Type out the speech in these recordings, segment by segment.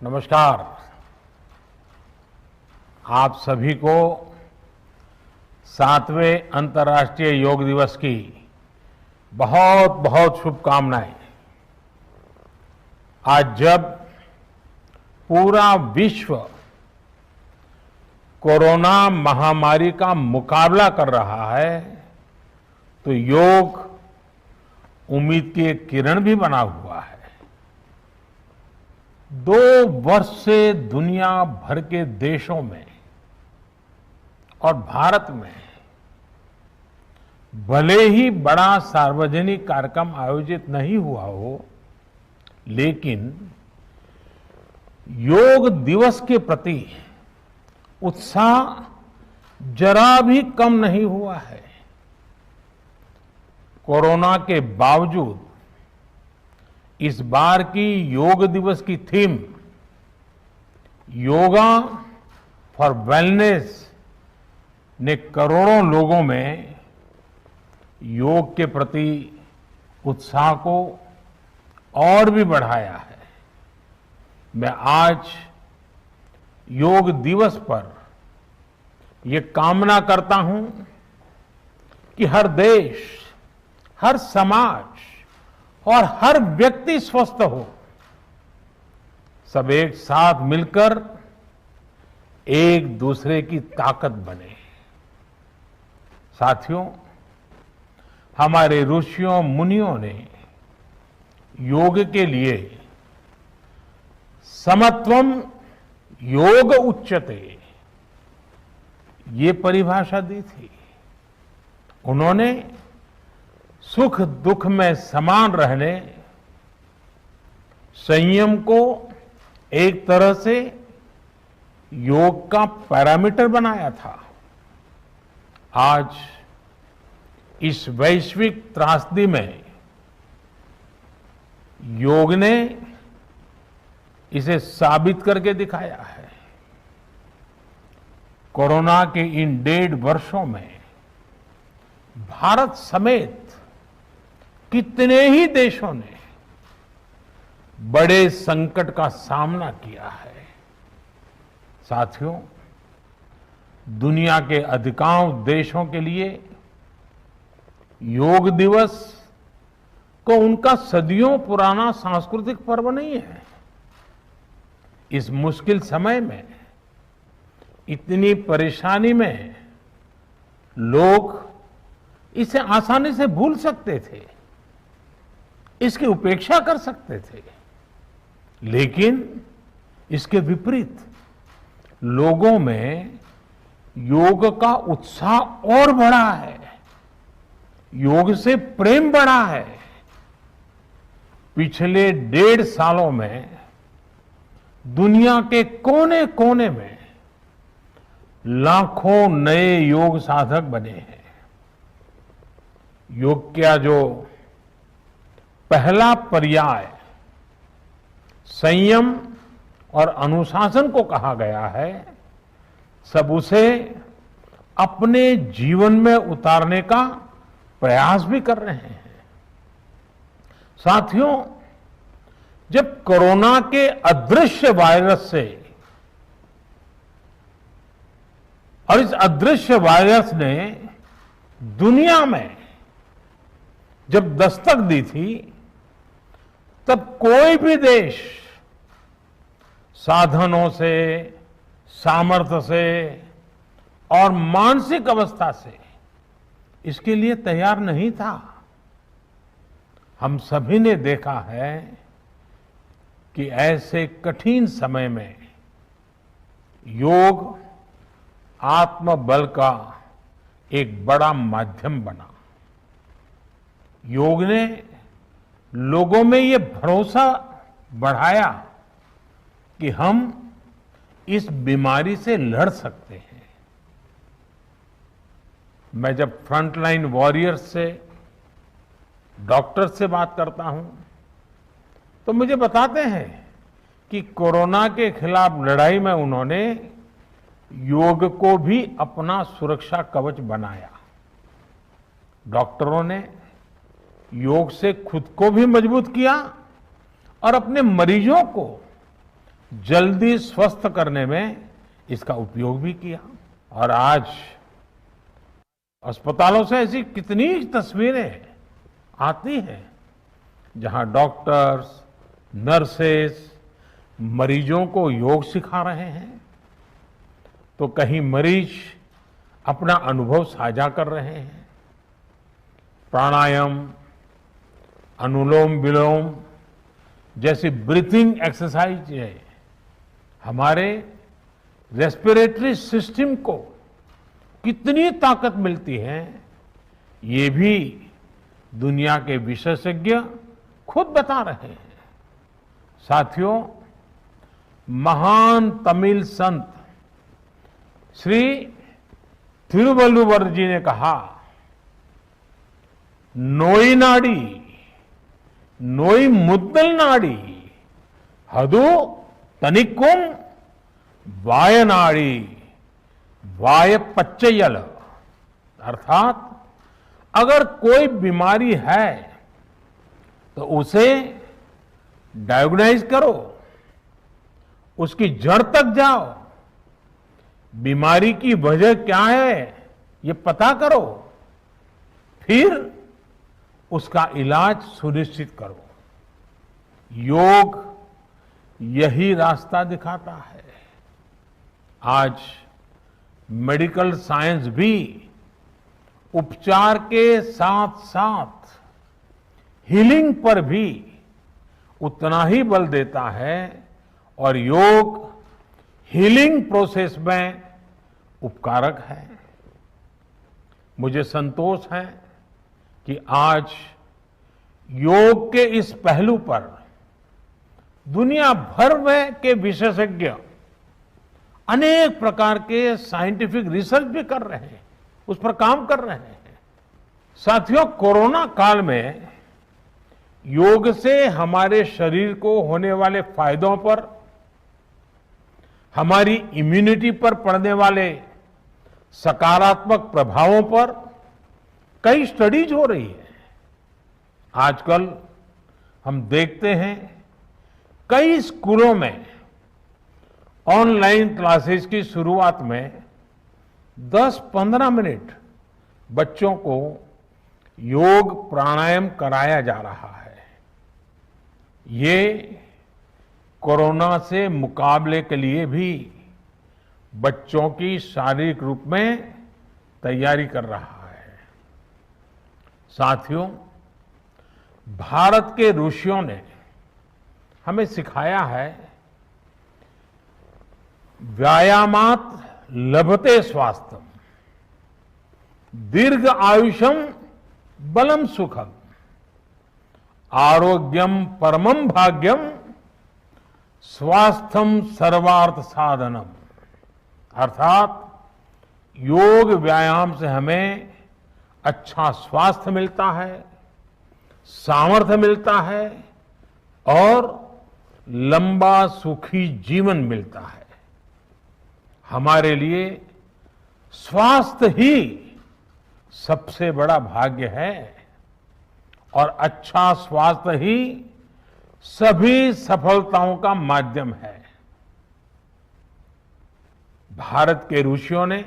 नमस्कार। आप सभी को 7वें अंतर्राष्ट्रीय योग दिवस की बहुत बहुत शुभकामनाएं। आज जब पूरा विश्व कोरोना महामारी का मुकाबला कर रहा है तो योग उम्मीद की एक किरण भी बना हुआ है। 2 वर्ष से दुनिया भर के देशों में और भारत में भले ही बड़ा सार्वजनिक कार्यक्रम आयोजित नहीं हुआ हो, लेकिन योग दिवस के प्रति उत्साह जरा भी कम नहीं हुआ है। कोरोना के बावजूद इस बार की योग दिवस की थीम योगा फॉर वेलनेस ने करोड़ों लोगों में योग के प्रति उत्साह को और भी बढ़ाया है। मैं आज योग दिवस पर ये कामना करता हूं कि हर देश, हर समाज और हर व्यक्ति स्वस्थ हो। सब एक साथ मिलकर एक दूसरे की ताकत बने। साथियों, हमारे ऋषियों मुनियों ने योग के लिए समत्वम योग उच्यते ये परिभाषा दी थी। उन्होंने सुख दुख में समान रहने, संयम को एक तरह से योग का पैरामीटर बनाया था। आज इस वैश्विक त्रासदी में योग ने इसे साबित करके दिखाया है। कोरोना के इन 1.5 वर्षों में भारत समेत कितने ही देशों ने बड़े संकट का सामना किया है। साथियों, दुनिया के अधिकांश देशों के लिए योग दिवस को उनका सदियों पुराना सांस्कृतिक पर्व नहीं है। इस मुश्किल समय में, इतनी परेशानी में लोग इसे आसानी से भूल सकते थे, इसकी उपेक्षा कर सकते थे, लेकिन इसके विपरीत लोगों में योग का उत्साह और बढ़ा है, योग से प्रेम बढ़ा है। पिछले 1.5 सालों में दुनिया के कोने कोने में लाखों नए योग साधक बने हैं। योग का जो पहला पर्याय संयम और अनुशासन को कहा गया है, सब उसे अपने जीवन में उतारने का प्रयास भी कर रहे हैं। साथियों, जब कोरोना के अदृश्य वायरस से और इस अदृश्य वायरस ने दुनिया में जब दस्तक दी थी, तब कोई भी देश साधनों से, सामर्थ्य से और मानसिक अवस्था से इसके लिए तैयार नहीं था। हम सभी ने देखा है कि ऐसे कठिन समय में योग आत्मबल का एक बड़ा माध्यम बना। योग ने लोगों में ये भरोसा बढ़ाया कि हम इस बीमारी से लड़ सकते हैं। मैं जब फ्रंटलाइन वॉरियर्स से, डॉक्टर्स से बात करता हूं तो मुझे बताते हैं कि कोरोना के खिलाफ लड़ाई में उन्होंने योग को भी अपना सुरक्षा कवच बनाया। डॉक्टरों ने योग से खुद को भी मजबूत किया और अपने मरीजों को जल्दी स्वस्थ करने में इसका उपयोग भी किया। और आज अस्पतालों से ऐसी कितनी तस्वीरें आती हैं जहां डॉक्टर्स, नर्सेस मरीजों को योग सिखा रहे हैं, तो कहीं मरीज अपना अनुभव साझा कर रहे हैं। प्राणायाम, अनुलोम विलोम जैसी ब्रीथिंग एक्सरसाइज है हमारे रेस्पिरेटरी सिस्टम को कितनी ताकत मिलती है, ये भी दुनिया के विशेषज्ञ खुद बता रहे हैं। साथियों, महान तमिल संत श्री तिरुवल्लुवर जी ने कहा, नोई नाडी नोई मुद्दल नाडी हदु तनिक्कुम वायनाडी वाय पच्चयल। अर्थात अगर कोई बीमारी है तो उसे डायग्नोज करो, उसकी जड़ तक जाओ, बीमारी की वजह क्या है ये पता करो, फिर उसका इलाज सुनिश्चित करो। योग यही रास्ता दिखाता है। आज मेडिकल साइंस भी उपचार के साथ साथ हीलिंग पर भी उतना ही बल देता है और योग हीलिंग प्रोसेस में उपकारक है। मुझे संतोष है कि आज योग के इस पहलू पर दुनिया भर में के विशेषज्ञ अनेक प्रकार के साइंटिफिक रिसर्च भी कर रहे हैं, उस पर काम कर रहे हैं। साथियों, कोरोना काल में योग से हमारे शरीर को होने वाले फायदों पर, हमारी इम्यूनिटी पर पड़ने वाले सकारात्मक प्रभावों पर कई स्टडीज हो रही है। आजकल हम देखते हैं कई स्कूलों में ऑनलाइन क्लासेस की शुरुआत में 10-15 मिनट बच्चों को योग प्राणायाम कराया जा रहा है। ये कोरोना से मुकाबले के लिए भी बच्चों की शारीरिक रूप में तैयारी कर रहा है। साथियों, भारत के ऋषियों ने हमें सिखाया है, व्यायामात लभते स्वास्थ्यम, दीर्घ आयुषम बलम सुखम, आरोग्यम परमम भाग्यम, स्वास्थ्यम सर्वार्थ साधनम। अर्थात योग व्यायाम से हमें अच्छा स्वास्थ्य मिलता है, सामर्थ्य मिलता है और लंबा सुखी जीवन मिलता है। हमारे लिए स्वास्थ्य ही सबसे बड़ा भाग्य है और अच्छा स्वास्थ्य ही सभी सफलताओं का माध्यम है। भारत के ऋषियों ने,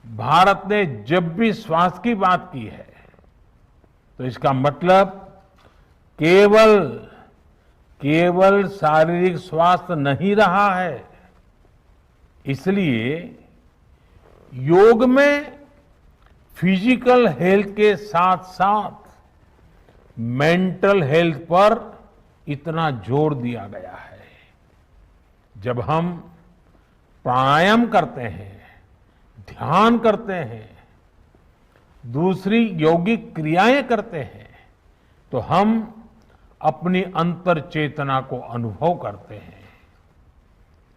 भारत ने जब भी स्वास्थ्य की बात की है तो इसका मतलब केवल शारीरिक स्वास्थ्य नहीं रहा है। इसलिए योग में फिजिकल हेल्थ के साथ साथ मेंटल हेल्थ पर इतना जोर दिया गया है। जब हम प्राणायाम करते हैं, ध्यान करते हैं, दूसरी यौगिक क्रियाएं करते हैं, तो हम अपनी अंतर चेतना को अनुभव करते हैं।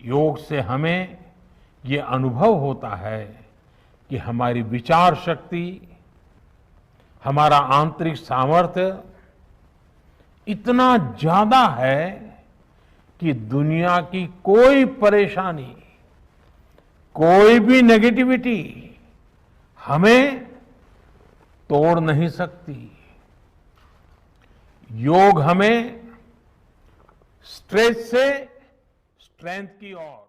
योग से हमें ये अनुभव होता है कि हमारी विचार शक्ति, हमारा आंतरिक सामर्थ्य इतना ज्यादा है कि दुनिया की कोई परेशानी, कोई भी नेगेटिविटी हमें तोड़ नहीं सकती। योग हमें स्ट्रेस से स्ट्रेंथ की ओर।